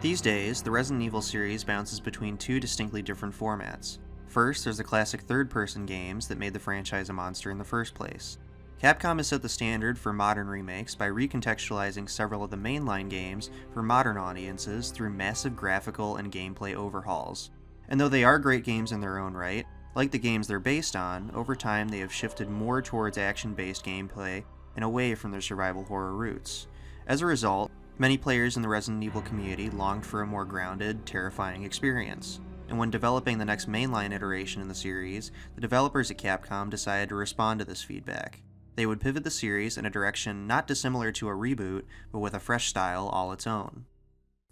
These days, the Resident Evil series bounces between two distinctly different formats. First, there's the classic third-person games that made the franchise a monster in the first place. Capcom has set the standard for modern remakes by recontextualizing several of the mainline games for modern audiences through massive graphical and gameplay overhauls. And though they are great games in their own right, like the games they're based on, over time they have shifted more towards action-based gameplay and away from their survival horror roots. As a result, many players in the Resident Evil community longed for a more grounded, terrifying experience. And when developing the next mainline iteration in the series, the developers at Capcom decided to respond to this feedback. They would pivot the series in a direction not dissimilar to a reboot, but with a fresh style all its own.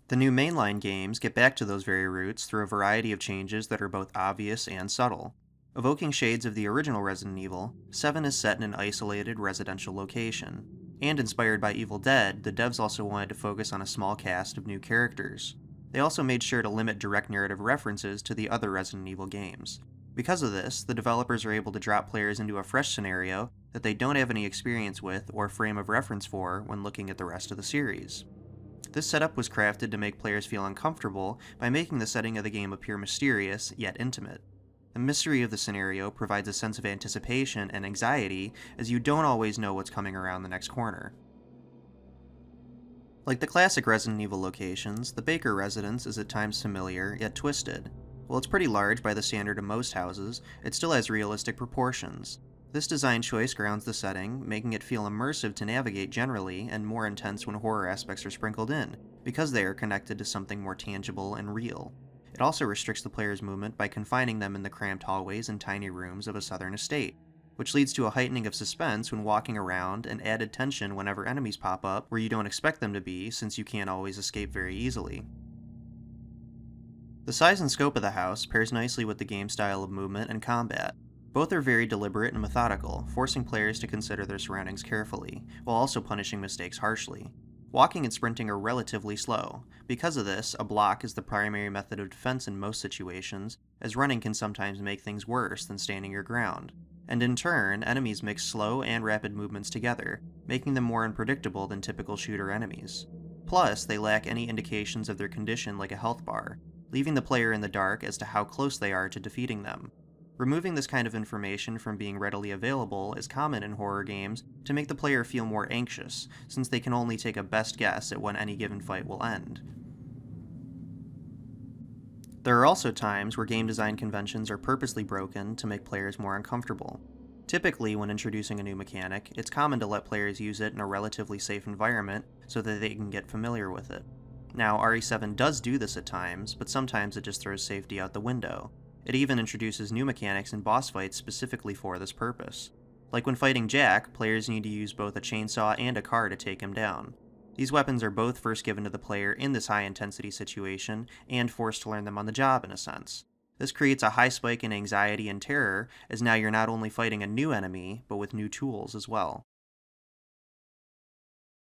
The new mainline games get back to those very roots through a variety of changes that are both obvious and subtle. Evoking shades of the original Resident Evil, 7 is set in an isolated residential location. And inspired by Evil Dead, the devs also wanted to focus on a small cast of new characters. They also made sure to limit direct narrative references to the other Resident Evil games. Because of this, the developers are able to drop players into a fresh scenario that they don't have any experience with or frame of reference for when looking at the rest of the series. This setup was crafted to make players feel uncomfortable by making the setting of the game appear mysterious, yet intimate. The mystery of the scenario provides a sense of anticipation and anxiety, as you don't always know what's coming around the next corner. Like the classic Resident Evil locations, the Baker residence is at times familiar, yet twisted. While it's pretty large by the standard of most houses, it still has realistic proportions. This design choice grounds the setting, making it feel immersive to navigate generally, and more intense when horror aspects are sprinkled in, because they are connected to something more tangible and real. It also restricts the player's movement by confining them in the cramped hallways and tiny rooms of a southern estate, which leads to a heightening of suspense when walking around and added tension whenever enemies pop up where you don't expect them to be, since you can't always escape very easily. The size and scope of the house pairs nicely with the game's style of movement and combat. Both are very deliberate and methodical, forcing players to consider their surroundings carefully, while also punishing mistakes harshly. Walking and sprinting are relatively slow. Because of this, a block is the primary method of defense in most situations, as running can sometimes make things worse than standing your ground. And in turn, enemies mix slow and rapid movements together, making them more unpredictable than typical shooter enemies. Plus, they lack any indications of their condition like a health bar, leaving the player in the dark as to how close they are to defeating them. Removing this kind of information from being readily available is common in horror games to make the player feel more anxious, since they can only take a best guess at when any given fight will end. There are also times where game design conventions are purposely broken to make players more uncomfortable. Typically, when introducing a new mechanic, it's common to let players use it in a relatively safe environment so that they can get familiar with it. Now, RE7 does do this at times, but sometimes it just throws safety out the window. It even introduces new mechanics in boss fights specifically for this purpose. Like when fighting Jack, players need to use both a chainsaw and a car to take him down. These weapons are both first given to the player in this high-intensity situation, and forced to learn them on the job in a sense. This creates a high spike in anxiety and terror, as now you're not only fighting a new enemy, but with new tools as well.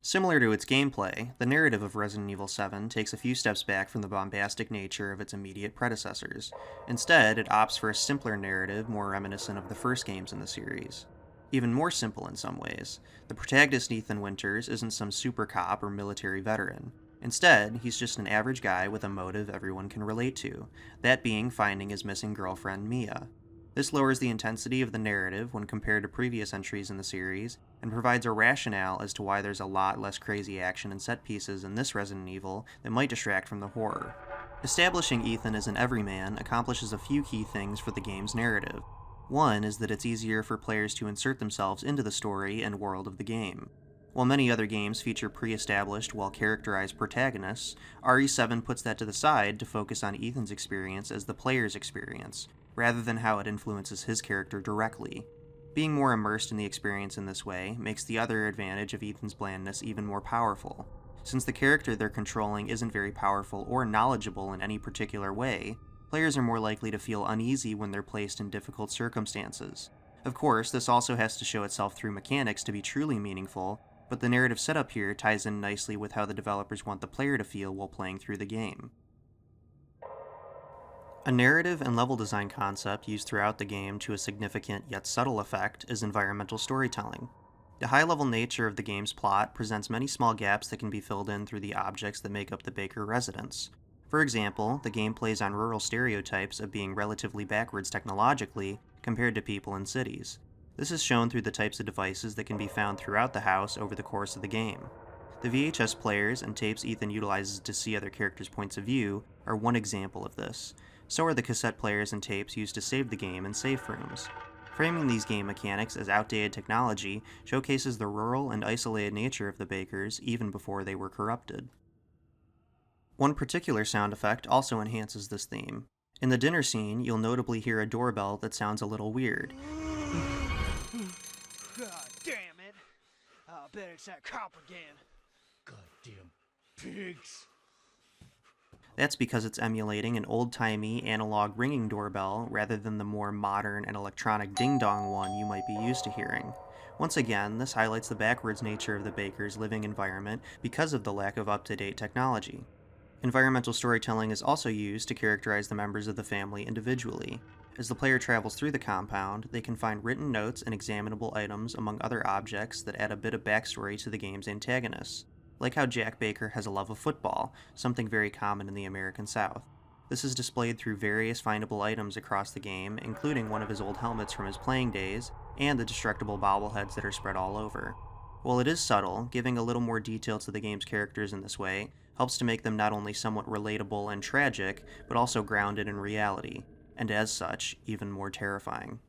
Similar to its gameplay, the narrative of Resident Evil 7 takes a few steps back from the bombastic nature of its immediate predecessors. Instead, it opts for a simpler narrative more reminiscent of the first games in the series. Even more simple in some ways. The protagonist Ethan Winters isn't some super cop or military veteran. Instead, he's just an average guy with a motive everyone can relate to, that being finding his missing girlfriend Mia. This lowers the intensity of the narrative when compared to previous entries in the series, and provides a rationale as to why there's a lot less crazy action and set pieces in this Resident Evil that might distract from the horror. Establishing Ethan as an everyman accomplishes a few key things for the game's narrative. One is that it's easier for players to insert themselves into the story and world of the game. While many other games feature pre-established, well-characterized protagonists, RE7 puts that to the side to focus on Ethan's experience as the player's experience, rather than how it influences his character directly. Being more immersed in the experience in this way makes the other advantage of Ethan's blandness even more powerful. Since the character they're controlling isn't very powerful or knowledgeable in any particular way, players are more likely to feel uneasy when they're placed in difficult circumstances. Of course, this also has to show itself through mechanics to be truly meaningful, but the narrative setup here ties in nicely with how the developers want the player to feel while playing through the game. A narrative and level design concept used throughout the game to a significant yet subtle effect is environmental storytelling. The high-level nature of the game's plot presents many small gaps that can be filled in through the objects that make up the Baker residence. For example, the game plays on rural stereotypes of being relatively backwards technologically compared to people in cities. This is shown through the types of devices that can be found throughout the house over the course of the game. The VHS players and tapes Ethan utilizes to see other characters' points of view are one example of this. So are the cassette players and tapes used to save the game in safe rooms. Framing these game mechanics as outdated technology showcases the rural and isolated nature of the Bakers even before they were corrupted. One particular sound effect also enhances this theme. In the dinner scene, you'll notably hear a doorbell that sounds a little weird. God damn it! I'll bet it's that cop again. Goddamn pigs! That's because it's emulating an old-timey analog ringing doorbell rather than the more modern and electronic ding-dong one you might be used to hearing. Once again, this highlights the backwards nature of the Baker's living environment because of the lack of up-to-date technology. Environmental storytelling is also used to characterize the members of the family individually. As the player travels through the compound, they can find written notes and examinable items among other objects that add a bit of backstory to the game's antagonists. Like how Jack Baker has a love of football, something very common in the American South. This is displayed through various findable items across the game, including one of his old helmets from his playing days, and the destructible bobbleheads that are spread all over. While it is subtle, giving a little more detail to the game's characters in this way helps to make them not only somewhat relatable and tragic, but also grounded in reality, and as such, even more terrifying.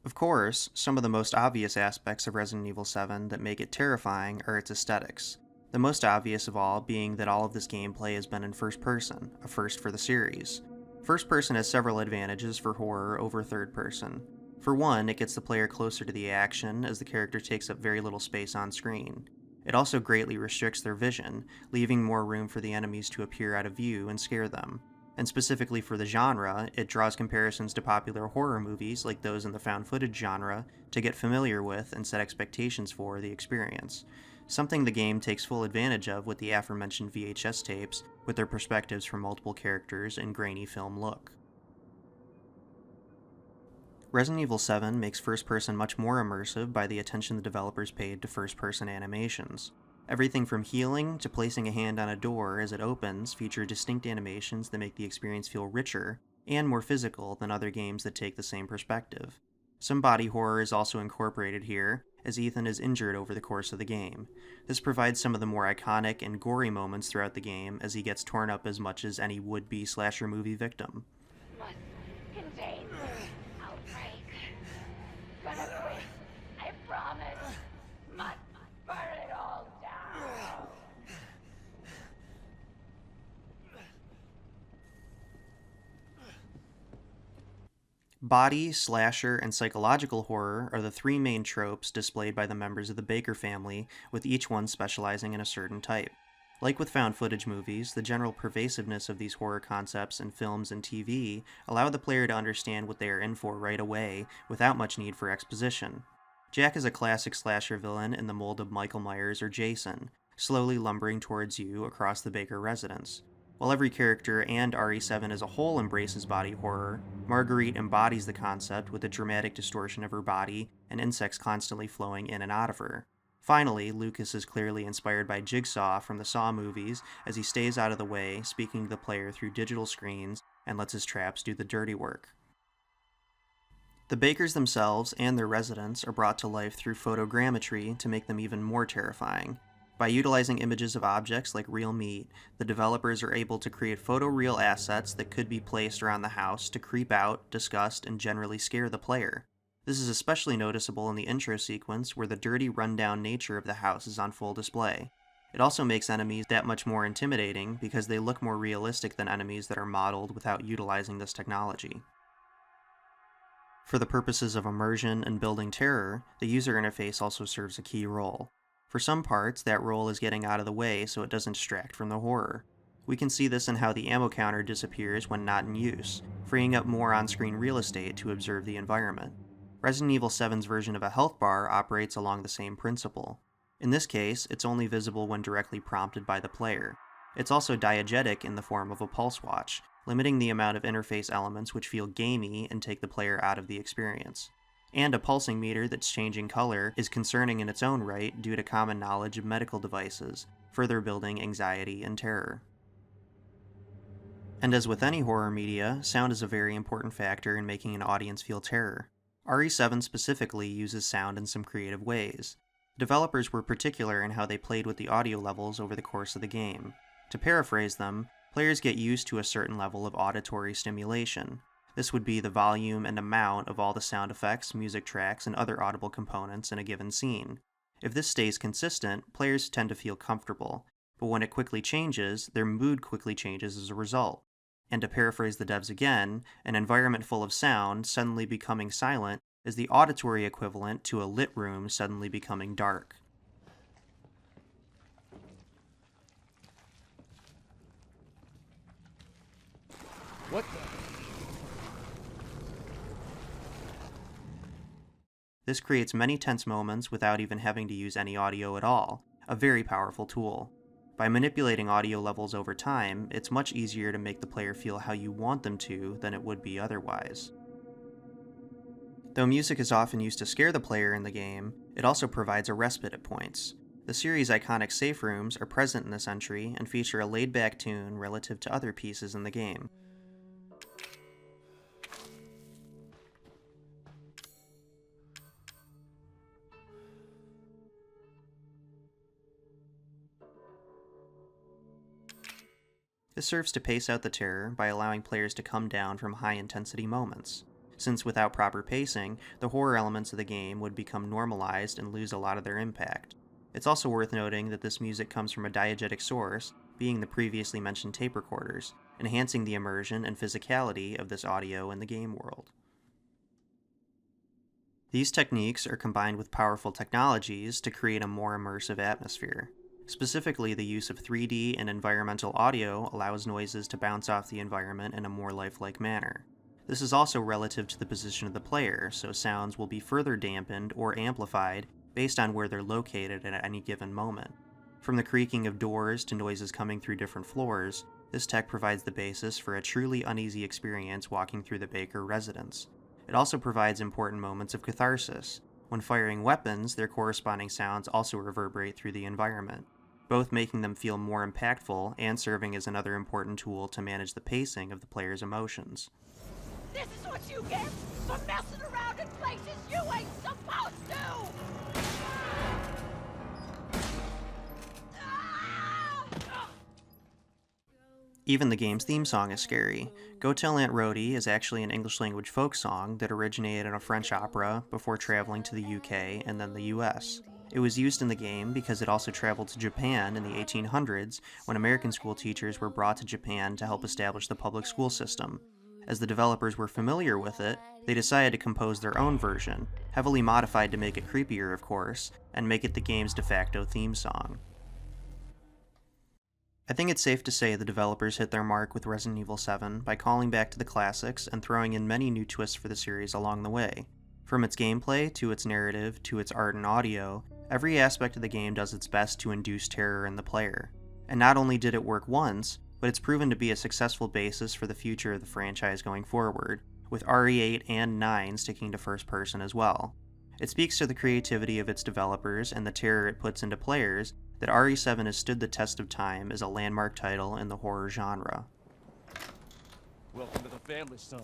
Of course, some of the most obvious aspects of Resident Evil 7 that make it terrifying are its aesthetics. The most obvious of all being that all of this gameplay has been in first person, a first for the series. First person has several advantages for horror over third person. For one, it gets the player closer to the action as the character takes up very little space on screen. It also greatly restricts their vision, leaving more room for the enemies to appear out of view and scare them. And specifically for the genre, it draws comparisons to popular horror movies like those in the found footage genre to get familiar with and set expectations for the experience. Something the game takes full advantage of with the aforementioned VHS tapes with their perspectives from multiple characters and grainy film look. Resident Evil 7 makes first person much more immersive by the attention the developers paid to first person animations. Everything from healing to placing a hand on a door as it opens feature distinct animations that make the experience feel richer and more physical than other games that take the same perspective. Some body horror is also incorporated here, as Ethan is injured over the course of the game. This provides some of the more iconic and gory moments throughout the game as he gets torn up as much as any would-be slasher movie victim. Must contain this outbreak. Gonna quit, I promise. Must burn it all down. Body, slasher, and psychological horror are the three main tropes displayed by the members of the Baker family, with each one specializing in a certain type. Like with found footage movies, the general pervasiveness of these horror concepts in films and TV allow the player to understand what they are in for right away without much need for exposition. Jack is a classic slasher villain in the mold of Michael Myers or Jason, slowly lumbering towards you across the Baker residence. While every character and RE7 as a whole embraces body horror, Marguerite embodies the concept with a dramatic distortion of her body and insects constantly flowing in and out of her. Finally, Lucas is clearly inspired by Jigsaw from the Saw movies as he stays out of the way, speaking to the player through digital screens and lets his traps do the dirty work. The Bakers themselves and their residents are brought to life through photogrammetry to make them even more terrifying. By utilizing images of objects like real meat, the developers are able to create photoreal assets that could be placed around the house to creep out, disgust, and generally scare the player. This is especially noticeable in the intro sequence where the dirty, rundown nature of the house is on full display. It also makes enemies that much more intimidating because they look more realistic than enemies that are modeled without utilizing this technology. For the purposes of immersion and building terror, the user interface also serves a key role. For some parts, that role is getting out of the way so it doesn't distract from the horror. We can see this in how the ammo counter disappears when not in use, freeing up more on-screen real estate to observe the environment. Resident Evil 7's version of a health bar operates along the same principle. In this case, it's only visible when directly prompted by the player. It's also diegetic in the form of a pulse watch, limiting the amount of interface elements which feel gamey and take the player out of the experience. and a pulsing meter that's changing color is concerning in its own right due to common knowledge of medical devices, further building anxiety and terror. And as with any horror media, sound is a very important factor in making an audience feel terror. RE7 specifically uses sound in some creative ways. Developers were particular in how they played with the audio levels over the course of the game. To paraphrase them, players get used to a certain level of auditory stimulation. This would be the volume and amount of all the sound effects, music tracks, and other audible components in a given scene. If this stays consistent, players tend to feel comfortable, but when it quickly changes, their mood quickly changes as a result. And to paraphrase the devs again, an environment full of sound suddenly becoming silent is the auditory equivalent to a lit room suddenly becoming dark. What the? This creates many tense moments without even having to use any audio at all, a very powerful tool. By manipulating audio levels over time, it's much easier to make the player feel how you want them to than it would be otherwise. Though music is often used to scare the player in the game, it also provides a respite at points. The series' iconic safe rooms are present in this entry and feature a laid-back tune relative to other pieces in the game. This serves to pace out the terror by allowing players to come down from high-intensity moments. Since without proper pacing, the horror elements of the game would become normalized and lose a lot of their impact. It's also worth noting that this music comes from a diegetic source, being the previously mentioned tape recorders, enhancing the immersion and physicality of this audio in the game world. These techniques are combined with powerful technologies to create a more immersive atmosphere. Specifically, the use of 3D and environmental audio allows noises to bounce off the environment in a more lifelike manner. This is also relative to the position of the player, so sounds will be further dampened or amplified based on where they're located at any given moment. From the creaking of doors to noises coming through different floors, this tech provides the basis for a truly uneasy experience walking through the Baker residence. It also provides important moments of catharsis. When firing weapons, their corresponding sounds also reverberate through the environment, both making them feel more impactful and serving as another important tool to manage the pacing of the player's emotions. This is what you get for messing around in places you ain't supposed to! Even the game's theme song is scary. Go Tell Aunt Rhody is actually an English-language folk song that originated in a French opera before traveling to the UK and then the US. It was used in the game because it also traveled to Japan in the 1800s when American school teachers were brought to Japan to help establish the public school system. As the developers were familiar with it, they decided to compose their own version, heavily modified to make it creepier, of course, and make it the game's de facto theme song. I think it's safe to say the developers hit their mark with Resident Evil 7 by calling back to the classics and throwing in many new twists for the series along the way. From its gameplay, to its narrative, to its art and audio, every aspect of the game does its best to induce terror in the player. And not only did it work once, but it's proven to be a successful basis for the future of the franchise going forward, with RE8 and 9 sticking to first person as well. It speaks to the creativity of its developers and the terror it puts into players that RE7 has stood the test of time as a landmark title in the horror genre. Welcome to the family, son.